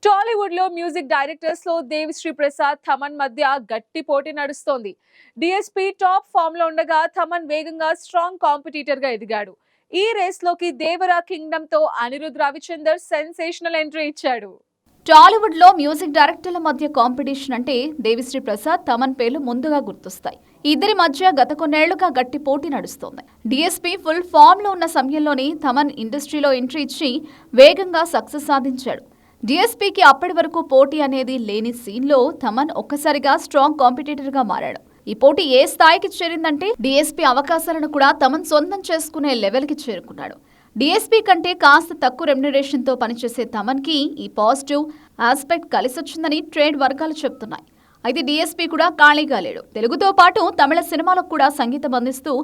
టాలీవుడ్ లో music directors లో దేవిశ్రీ ప్రసాద్ థమన్ మధ్య గట్టి పోటీ నడుస్తోంది. డిఎస్పీ టాప్ ఫామ్ లో ఉండగా థమన్ వేగంగా స్ట్రాంగ్ కాంపిటీటర్ గా ఎదిగాడు. ఈ రేస్ లోకి దేవరా కింగ్డమ్ తో అనిరుద్ రవిచందర్ సెన్సేషనల్ ఎంట్రీ ఇచ్చాడు. టాలీవుడ్ లో మ్యూజిక్ డైరెక్టర్ల మధ్య కాంపిటీషన్ అంటే దేవిశ్రీ ప్రసాద్ థమన్ పేర్లు ముందుగా గుర్తొస్తాయి. ఇద్దరి మధ్య గత కొన్నేళ్లుగా గట్టి పోటీ నడుస్తోంది. డిఎస్పీ ఫుల్ ఫామ్ లో ఉన్న సమయంలోనే థమన్ ఇండస్ట్రీలో ఎంట్రీ ఇచ్చి వేగంగా సక్సెస్ సాధించాడు. డిఎస్పీకి అప్పటి వరకు పోటీ అనేది లేని సీన్లో థమన్ ఒక్కసారిగా స్ట్రాంగ్ కాంపిటీటర్ గా మారాడు. ఈ పోటీ ఏ స్థాయికి చేరిందంటే డిఎస్పీ అవకాశాలను కూడా థమన్ సొంతం చేసుకునే లెవెల్ కి చేరుకున్నాడు. డిఎస్పీ కంటే కాస్త తక్కువ రెమ్యునరేషన్ తో పనిచేసే థమన్ కి ఈ పాజిటివ్ ఆస్పెక్ట్ కలిసొచ్చిందని ట్రేడ్ వర్గాలు చెబుతున్నాయి. అయితే డిఎస్పీ కూడా ఖాళీగా లేడు. తెలుగుతో పాటు తమిళ సినిమాలకు కూడా సంగీతం అందిస్తూ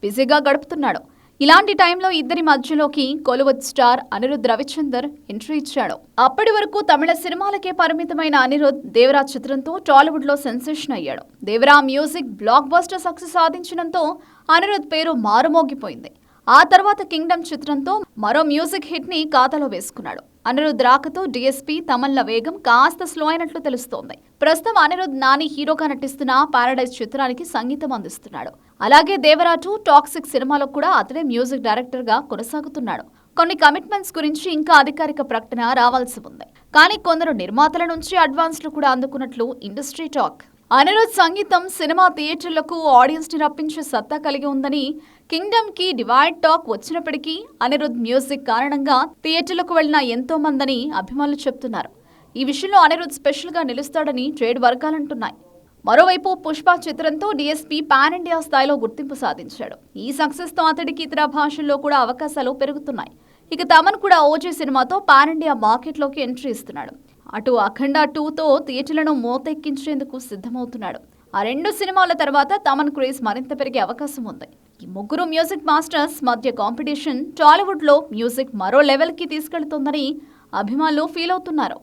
బిజీగా గడుపుతున్నాడు. ఇలాంటి టైంలో ఇద్దరి మధ్యలోకి కోలీవుడ్ స్టార్ అనిరుద్ రవిచందర్ ఎంట్రీ ఇచ్చాడు. అప్పటి వరకు తమిళ సినిమాలకే పరిమితమైన అనిరుద్ దేవరా చిత్రంతో టాలీవుడ్ లో సెన్సేషన్ అయ్యాడు. Devara music blockbuster success సాధించడంతో అనిరుద్ పేరు మారుమోగిపోయింది. ఆ తర్వాత కింగ్డమ్ చిత్రంతో మరో మ్యూజిక్ హిట్ ని ఖాతాలో వేసుకున్నాడు. అనిరుద్ రాకతో డిఎస్పీ థమన్ల వేగం కాస్త స్లో అయినట్లు తెలుస్తోంది. ప్రస్తుతం అనిరుద్ నాని హీరోగా నటిస్తున్న పారడైజ్ చిత్రానికి సంగీతం అందిస్తున్నాడు. అలాగే దేవరా 2 టాక్సిక్ సినిమాలో కూడా అతడే మ్యూజిక్ డైరెక్టర్ గా కొనసాగుతున్నాడు. కొన్ని కమిట్మెంట్స్ గురించి ఇంకా అధికారిక ప్రకటన రావాల్సి ఉంది. కానీ కొందరు నిర్మాతల నుంచి అడ్వాన్స్లు కూడా అందుకున్నట్లు ఇండస్ట్రీ టాక్. అనిరుద్ సంగీతం సినిమా థియేటర్లకు ఆడియన్స్ ని రప్పించే సత్తా కలిగి ఉందని, కింగ్డమ్ కి డివైడ్ టాక్ వచ్చినప్పటికీ అనిరుద్ మ్యూజిక్ కారణంగా థియేటర్లకు వెళ్లిన ఎంతో మందని అభిమానులు చెప్తున్నారు. ఈ విషయంలో అనిరుద్ స్పెషల్ గా నిలుస్తాడని ట్రేడ్ వర్గాలంటున్నాయి. మరోవైపు పుష్ప చిత్రంతో డిఎస్పీ పాన్ ఇండియా స్థాయిలో గుర్తింపు సాధించాడు. ఈ సక్సెస్ తో అతడికి ఇతర భాషల్లో కూడా అవకాశాలు పెరుగుతున్నాయి. ఇక థమన్ కూడా ఓజీ సినిమాతో పాన్ ఇండియా మార్కెట్లోకి ఎంట్రీ ఇస్తున్నాడు. అటు అఖండ 2తో థియేటర్లను మోతెక్కించేందుకు సిద్ధమవుతున్నాడు. ఆ రెండు సినిమాల తర్వాత థమన్ క్రేజ్ మరింత పెరిగే అవకాశం ఉంది. ఈ ముగ్గురు మ్యూజిక్ మాస్టర్స్ మధ్య కాంపిటీషన్ టాలీవుడ్ లో మ్యూజిక్ మరో లెవెల్ కి తీసుకెళ్తోందని అభిమానులు ఫీల్ అవుతున్నారు.